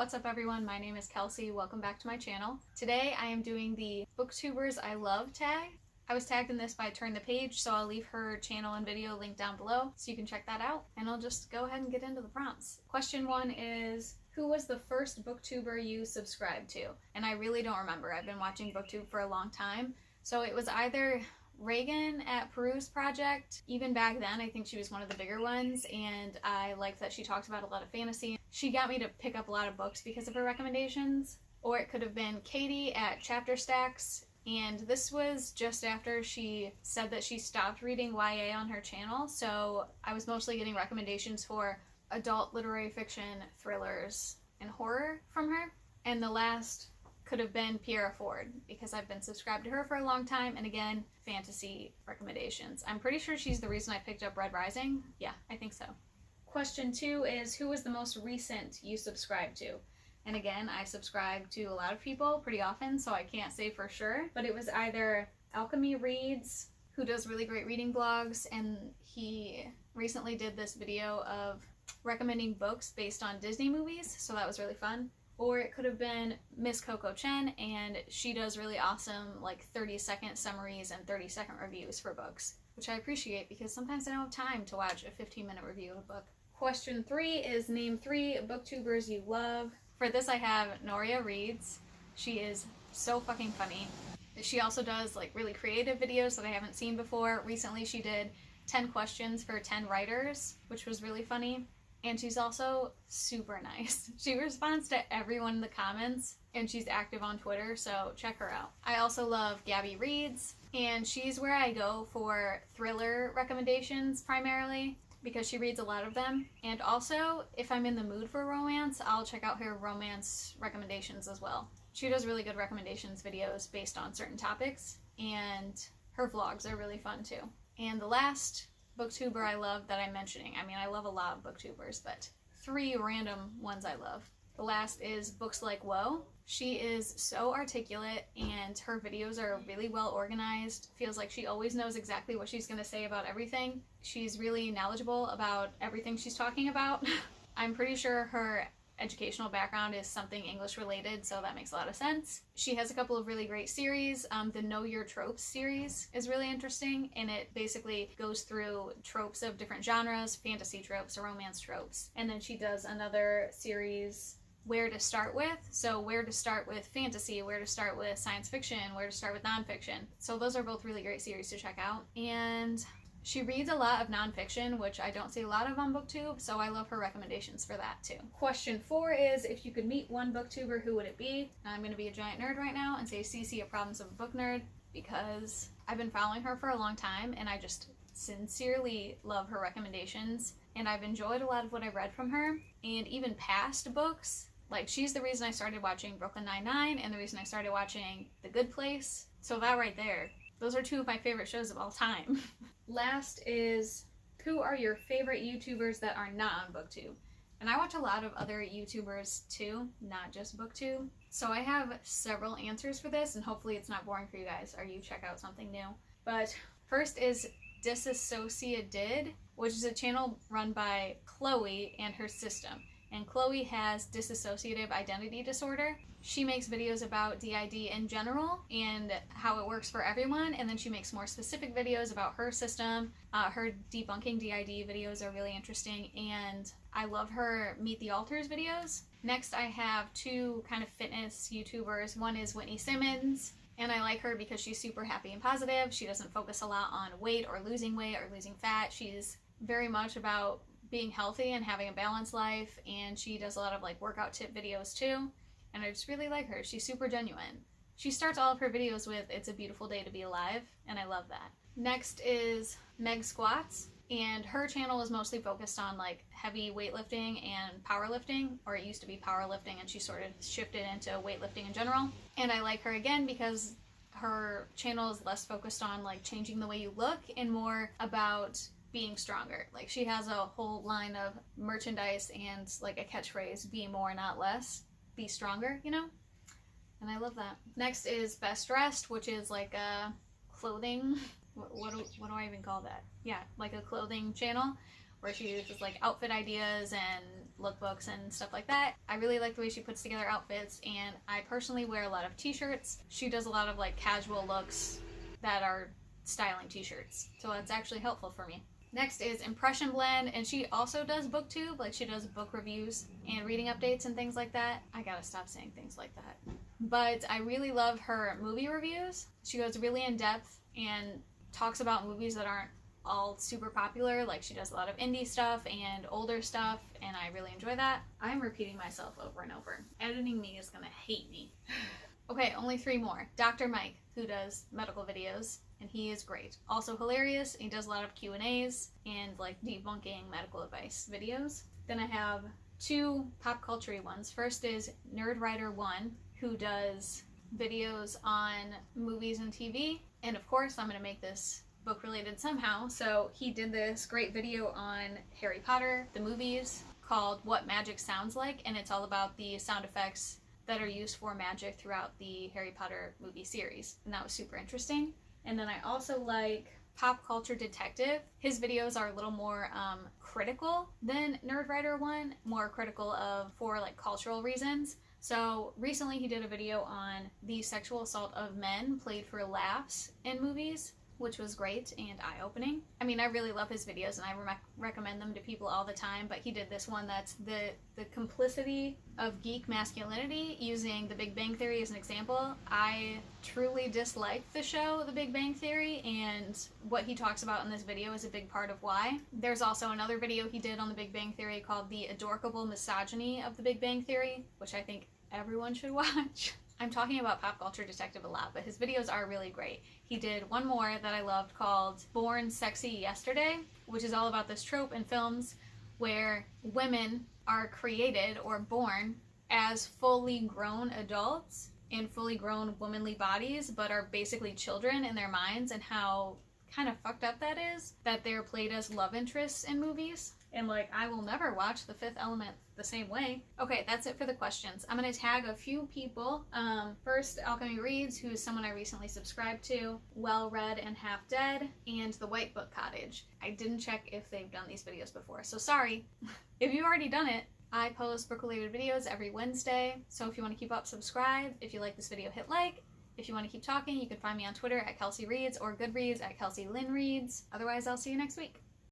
What's up everyone, my name is Kelsey, welcome back to my channel. Today I am doing the Booktubers I Love tag. I was tagged in this by Turn the Page, so I'll leave her channel and video linked down below so you can check that out. And I'll just go ahead and get into the prompts. Question 1 is, who was the first booktuber you subscribed to? And I really don't remember, I've been watching booktube for a long time. So it was either Reagan at Peru's Project. Even back then, I think she was one of the bigger ones, and I liked that she talked about a lot of fantasy. She got me to pick up a lot of books because of her recommendations. Or it could have been Katie at Chapter Stacks, and this was just after she said that she stopped reading YA on her channel, so I was mostly getting recommendations for adult literary fiction, thrillers, and horror from her. And the last could have been Pierre Ford, because I've been subscribed to her for a long time, and again, fantasy recommendations. I'm pretty sure she's the reason I picked up Red Rising. Yeah, I think so. Question 2 is, who was the most recent you subscribed to? And again, I subscribe to a lot of people pretty often, so I can't say for sure, but it was either Alchemy Reads, who does really great reading blogs, and he recently did this video of recommending books based on Disney movies, so that was really fun. Or it could have been Miss Coco Chen, and she does really awesome like 30-second summaries and 30-second reviews for books, which I appreciate because sometimes I don't have time to watch a 15-minute review of a book. Question 3 is, name 3 booktubers you love. For this I have Noria Reads. She is so fucking funny. She also does like really creative videos that I haven't seen before. Recently she did 10 questions for 10 writers, which was really funny. And she's also super nice. She responds to everyone in the comments, and she's active on Twitter, so check her out. I also love Gabby Reads, and she's where I go for thriller recommendations primarily, because she reads a lot of them. And also, if I'm in the mood for romance, I'll check out her romance recommendations as well. She does really good recommendations videos based on certain topics, and her vlogs are really fun too. And the last booktuber I love that I'm mentioning, I mean I love a lot of booktubers, but 3 random ones I love. The last is Books Like Whoa. She is so articulate and her videos are really well organized. Feels like she always knows exactly what she's going to say about everything. She's really knowledgeable about everything she's talking about. I'm pretty sure her educational background is something English related, so that makes a lot of sense. She has a couple of really great series. The Know Your Tropes series is really interesting, and it basically goes through tropes of different genres, fantasy tropes, romance tropes. And then she does another series, Where to Start With. So where to start with fantasy, where to start with science fiction, where to start with nonfiction. So those are both really great series to check out. And she reads a lot of nonfiction, which I don't see a lot of on BookTube, so I love her recommendations for that too. Question 4 is, if you could meet one booktuber, who would it be? Now I'm going to be a giant nerd right now and say Cece, A Problems of a Book Nerd, because I've been following her for a long time and I just sincerely love her recommendations, and I've enjoyed a lot of what I've read from her, and even past books. Like, she's the reason I started watching Brooklyn Nine-Nine and the reason I started watching The Good Place, so that right there, those are 2 of my favorite shows of all time. Last is, who are your favorite YouTubers that are not on BookTube? And I watch a lot of other YouTubers too, not just BookTube. So I have several answers for this, and hopefully it's not boring for you guys or you check out something new. But first is Disassociated, which is a channel run by Chloe and her system. And Chloe has dissociative identity disorder. She makes videos about DID in general and how it works for everyone, and then she makes more specific videos about her system. Her debunking DID videos are really interesting, and I love her Meet the Alters videos. Next I have 2 kind of fitness YouTubers. One is Whitney Simmons, and I like her because she's super happy and positive. She doesn't focus a lot on weight or losing fat. She's very much about being healthy and having a balanced life, and she does a lot of like workout tip videos too, and I just really like her. She's super genuine. She starts all of her videos with, "It's a beautiful day to be alive," and I love that. Next is Meg Squats, and her channel is mostly focused on like heavy weightlifting and powerlifting, or it used to be powerlifting and she sort of shifted into weightlifting in general. And I like her again because her channel is less focused on like changing the way you look and more about being stronger. Like, she has a whole line of merchandise and like a catchphrase, be more not less, be stronger, you know, and I love that. Next is Best Dressed, which is like a clothing, what do I even call that? Yeah, like a clothing channel where she uses like outfit ideas and lookbooks and stuff like that. I really like the way she puts together outfits, and I personally wear a lot of t-shirts. She does a lot of like casual looks that are styling t-shirts, so that's actually helpful for me. Next is Impression Blend, and she also does booktube, like she does book reviews and reading updates and things like that. I gotta stop saying things like that. But I really love her movie reviews. She goes really in depth and talks about movies that aren't all super popular. Like she does a lot of indie stuff and older stuff, and I really enjoy that. I'm repeating myself over and over. Editing me is gonna hate me. Okay, only 3 more. Dr. Mike, who does medical videos, and he is great. Also hilarious. He does a lot of Q&As and like debunking medical advice videos. Then I have 2 pop culture ones. First is Nerdwriter1, who does videos on movies and TV. And of course, I'm going to make this book related somehow. So he did this great video on Harry Potter, the movies, called What Magic Sounds Like. And it's all about the sound effects that are used for magic throughout the Harry Potter movie series. And that was super interesting. And then I also like Pop Culture Detective. His videos are a little more critical than Nerdwriter1, more critical of for like cultural reasons. So recently he did a video on the sexual assault of men played for laughs in movies, which was great and eye-opening. I mean, I really love his videos and I recommend them to people all the time, but he did this one that's the complicity of geek masculinity using The Big Bang Theory as an example. I truly disliked the show The Big Bang Theory, and what he talks about in this video is a big part of why. There's also another video he did on The Big Bang Theory called The Adorkable Misogyny of The Big Bang Theory, which I think everyone should watch. I'm talking about Pop Culture Detective a lot, but his videos are really great. He did one more that I loved called Born Sexy Yesterday, which is all about this trope in films where women are created or born as fully grown adults in fully grown womanly bodies, but are basically children in their minds, and how kind of fucked up that is, that they're played as love interests in movies. And like, I will never watch The Fifth Element the same way. Okay, that's it for the questions. I'm gonna tag a few people. First, Alchemy Reads, who is someone I recently subscribed to, Well Read and Half Dead, and The White Book Cottage. I didn't check if they've done these videos before, so sorry. If you've already done it, I post book-related videos every Wednesday, so if you want to keep up, subscribe. If you like this video, hit like. If you want to keep talking, you can find me on Twitter at Kelsey Reads or Goodreads at Kelsey Lynn Reads. Otherwise, I'll see you next week.